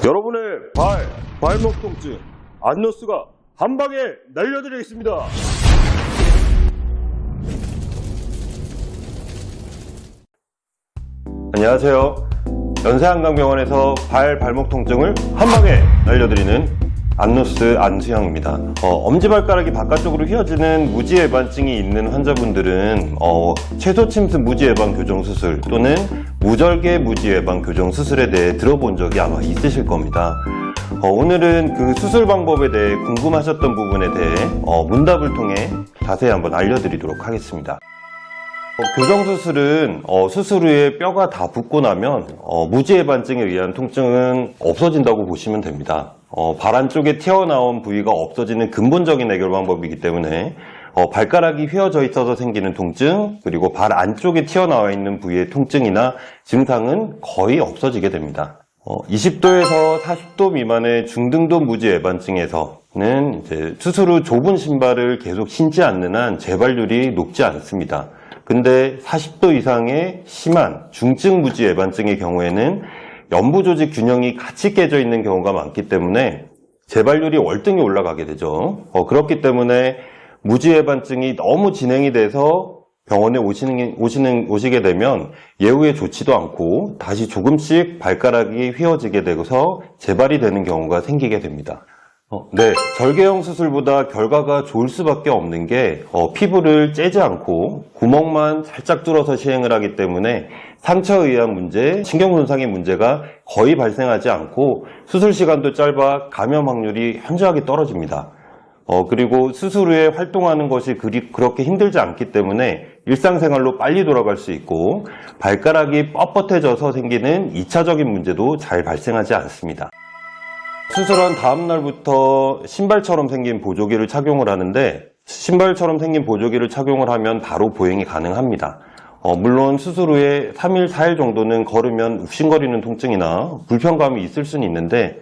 여러분의 발목 통증 안노스가 한 방에 날려드리겠습니다. 안녕하세요. 연세한강병원에서 발목 통증을 한 방에 날려드리는 안노스 안수영입니다. 엄지발가락이 바깥쪽으로 휘어지는 무지예반증이 있는 환자분들은 최소침습 무지예방교정수술 또는 무절개 무지예방교정수술에 대해 들어본 적이 아마 있으실 겁니다. 오늘은 그 수술 방법에 대해 궁금하셨던 부분에 대해 문답을 통해 자세히 한번 알려드리도록 하겠습니다. 교정수술은 수술 후에 뼈가 다 붓고 나면 무지예반증에 의한 통증은 없어진다고 보시면 됩니다. 발 안쪽에 튀어나온 부위가 없어지는 근본적인 해결 방법이기 때문에 발가락이 휘어져 있어서 생기는 통증, 그리고 발 안쪽에 튀어나와 있는 부위의 통증이나 증상은 거의 없어지게 됩니다. 20도에서 40도 미만의 중등도 무지예반증에서는 이제 수술 후 좁은 신발을 계속 신지 않는 한 재발률이 높지 않습니다. 근데 40도 이상의 심한 중증 무지예반증의 경우에는 연부 조직 균형이 같이 깨져 있는 경우가 많기 때문에 재발률이 월등히 올라가게 되죠. 그렇기 때문에 무지예반증이 너무 진행이 돼서 병원에 오시게 되면 예후에 좋지도 않고 다시 조금씩 발가락이 휘어지게 되고서 재발이 되는 경우가 생기게 됩니다. 네, 절개형 수술보다 결과가 좋을 수밖에 없는 게 피부를 째지 않고 구멍만 살짝 뚫어서 시행을 하기 때문에 상처에 의한 문제, 신경손상의 문제가 거의 발생하지 않고 수술 시간도 짧아 감염 확률이 현저하게 떨어집니다. 그리고 수술 후에 활동하는 것이 그렇게 힘들지 않기 때문에 일상생활로 빨리 돌아갈 수 있고 발가락이 뻣뻣해져서 생기는 2차적인 문제도 잘 발생하지 않습니다. 수술한 다음 날부터 신발처럼 생긴 보조기를 착용을 하는데 신발처럼 생긴 보조기를 착용을 하면 바로 보행이 가능합니다. 물론 수술 후에 3일, 4일 정도는 걸으면 욱신거리는 통증이나 불편감이 있을 수는 있는데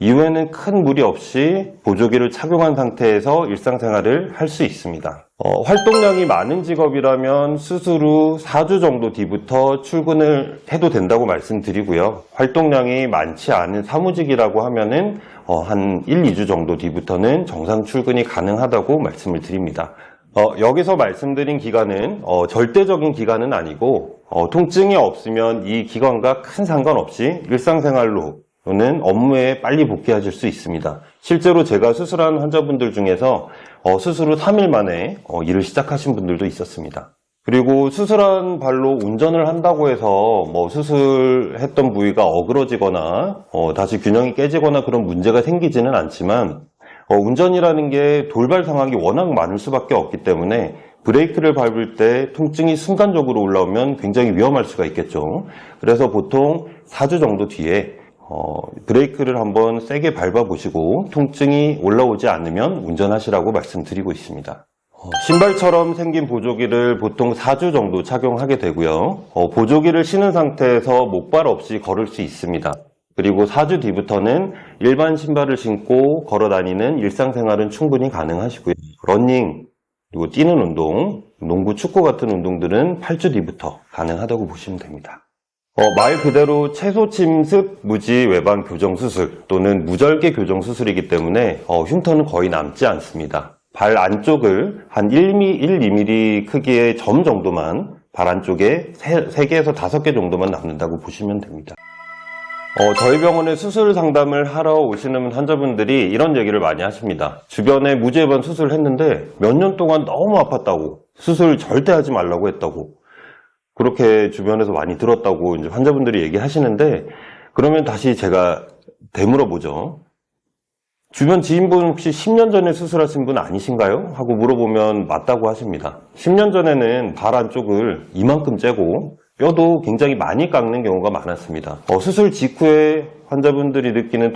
이후에는 큰 무리 없이 보조기를 착용한 상태에서 일상생활을 할 수 있습니다. 활동량이 많은 직업이라면 수술 후 4주 정도 뒤부터 출근을 해도 된다고 말씀드리고요. 활동량이 많지 않은 사무직이라고 하면은 한 1, 2주 정도 뒤부터는 정상 출근이 가능하다고 말씀을 드립니다. 여기서 말씀드린 기간은 절대적인 기간은 아니고 통증이 없으면 이 기간과 큰 상관없이 일상생활로 또는 업무에 빨리 복귀하실 수 있습니다. 실제로 제가 수술한 환자분들 중에서 수술 후 3일 만에 일을 시작하신 분들도 있었습니다. 그리고 수술한 발로 운전을 한다고 해서 수술했던 부위가 어그러지거나 다시 균형이 깨지거나 그런 문제가 생기지는 않지만 운전이라는 게 돌발 상황이 워낙 많을 수밖에 없기 때문에 브레이크를 밟을 때 통증이 순간적으로 올라오면 굉장히 위험할 수가 있겠죠. 그래서 보통 4주 정도 뒤에 브레이크를 한번 세게 밟아보시고 통증이 올라오지 않으면 운전하시라고 말씀드리고 있습니다. 신발처럼 생긴 보조기를 보통 4주 정도 착용하게 되고요. 보조기를 신은 상태에서 목발 없이 걸을 수 있습니다. 그리고 4주 뒤부터는 일반 신발을 신고 걸어 다니는 일상생활은 충분히 가능하시고요. 러닝, 그리고 뛰는 운동, 농구, 축구 같은 운동들은 8주 뒤부터 가능하다고 보시면 됩니다. 말 그대로 최소침습 무지외방 교정수술 또는 무절개 교정수술이기 때문에 흉터는 거의 남지 않습니다. 발 안쪽을 한 1-2mm 크기의 점 정도만 발 안쪽에 3개에서 5개 정도만 남는다고 보시면 됩니다. 저희 병원에 수술 상담을 하러 오시는 환자분들이 이런 얘기를 많이 하십니다. 주변에 무지외반 수술을 했는데 몇 년 동안 너무 아팠다고, 수술 절대 하지 말라고 했다고, 그렇게 주변에서 많이 들었다고 이제 환자분들이 얘기하시는데, 그러면 다시 제가 되물어보죠. 주변 지인분 혹시 10년 전에 수술하신 분 아니신가요? 하고 물어보면 맞다고 하십니다. 10년 전에는 발 안쪽을 이만큼 째고 뼈도 굉장히 많이 깎는 경우가 많았습니다. 수술 직후에 환자분들이 느끼는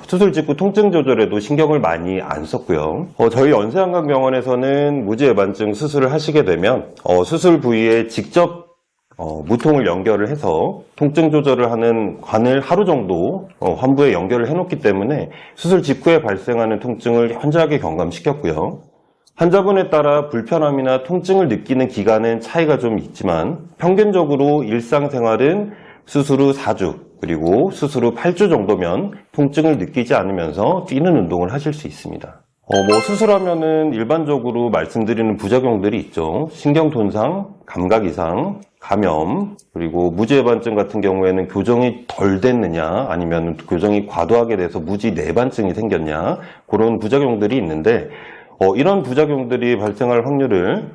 수술 직후 통증 조절에도 신경을 많이 안 썼고요. 저희 연세한강병원에서는 무지예반증 수술을 하시게 되면 수술 부위에 직접 무통을 연결을 해서 통증 조절을 하는 관을 하루 정도 환부에 연결을 해놓기 때문에 수술 직후에 발생하는 통증을 현저하게 경감시켰고요. 환자분에 따라 불편함이나 통증을 느끼는 기간은 차이가 좀 있지만 평균적으로 일상생활은 수술 후 4주 그리고 수술 후 8주 정도면 통증을 느끼지 않으면서 뛰는 운동을 하실 수 있습니다. 수술하면은 일반적으로 말씀드리는 부작용들이 있죠. 신경 손상, 감각 이상, 감염, 그리고 무지외반증 같은 경우에는 교정이 덜 됐느냐, 아니면 교정이 과도하게 돼서 무지 내반증이 생겼냐, 그런 부작용들이 있는데, 이런 부작용들이 발생할 확률을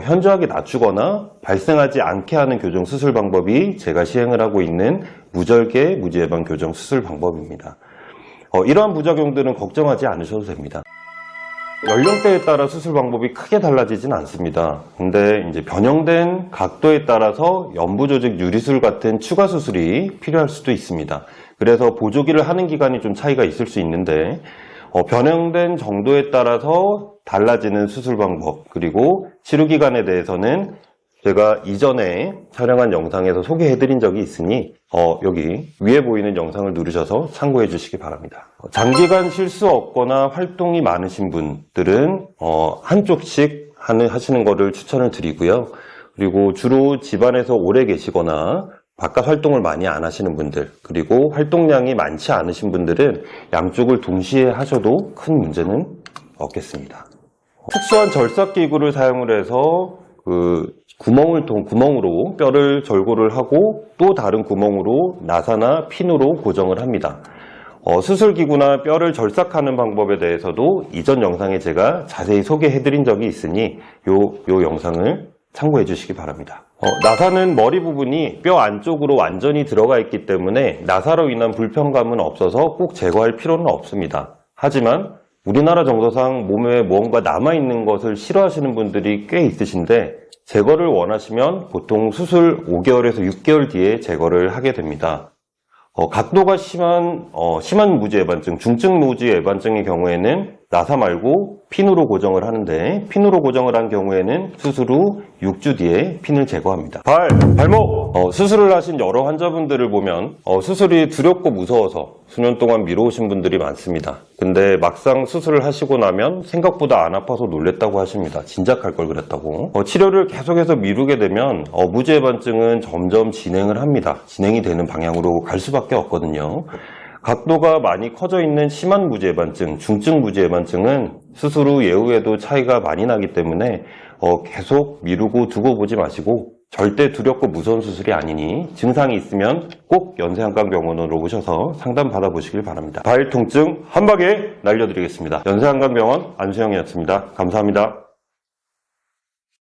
현저하게 낮추거나 발생하지 않게 하는 교정 수술 방법이 제가 시행을 하고 있는 무절개 무지외반 교정 수술 방법입니다. 이러한 부작용들은 걱정하지 않으셔도 됩니다. 연령대에 따라 수술 방법이 크게 달라지진 않습니다. 근데 이제 변형된 각도에 따라서 연부조직 유리술 같은 추가 수술이 필요할 수도 있습니다. 그래서 보조기를 하는 기간이 좀 차이가 있을 수 있는데, 변형된 정도에 따라서 달라지는 수술 방법, 그리고 치료 기간에 대해서는 제가 이전에 촬영한 영상에서 소개해드린 적이 있으니 여기 위에 보이는 영상을 누르셔서 참고해 주시기 바랍니다. 장기간 쉴 수 없거나 활동이 많으신 분들은 한쪽씩 하시는 거를 추천을 드리고요. 그리고 주로 집안에서 오래 계시거나 바깥 활동을 많이 안 하시는 분들, 그리고 활동량이 많지 않으신 분들은 양쪽을 동시에 하셔도 큰 문제는 없겠습니다. 특수한 절삭기구를 사용을 해서 구멍으로 뼈를 절골을 하고 또 다른 구멍으로 나사나 핀으로 고정을 합니다. 수술기구나 뼈를 절삭하는 방법에 대해서도 이전 영상에 제가 자세히 소개해드린 적이 있으니 요 영상을 참고해 주시기 바랍니다. 나사는 머리 부분이 뼈 안쪽으로 완전히 들어가 있기 때문에 나사로 인한 불편감은 없어서 꼭 제거할 필요는 없습니다. 하지만 우리나라 정서상 몸에 무언가 남아있는 것을 싫어하시는 분들이 꽤 있으신데, 제거를 원하시면 보통 수술 5개월에서 6개월 뒤에 제거를 하게 됩니다. 각도가 심한 무지외반증, 중증 무지외반증의 경우에는 나사 말고 핀으로 고정을 하는데, 핀으로 고정을 한 경우에는 수술 후 6주 뒤에 핀을 제거합니다. 발목! 수술을 하신 여러 환자분들을 보면 수술이 두렵고 무서워서 수년 동안 미뤄오신 분들이 많습니다. 근데 막상 수술을 하시고 나면 생각보다 안 아파서 놀랬다고 하십니다. 진작 할 걸 그랬다고. 치료를 계속해서 미루게 되면 무지외반증은 점점 진행을 합니다. 진행이 되는 방향으로 갈 수밖에 없거든요. 각도가 많이 커져 있는 심한 무지외반증, 중증 무지외반증은 수술 후 예후에도 차이가 많이 나기 때문에 계속 미루고 두고 보지 마시고, 절대 두렵고 무서운 수술이 아니니 증상이 있으면 꼭 연세한강병원으로 오셔서 상담 받아보시길 바랍니다. 발 통증 한 방에 날려드리겠습니다. 연세한강병원 안수영이었습니다. 감사합니다.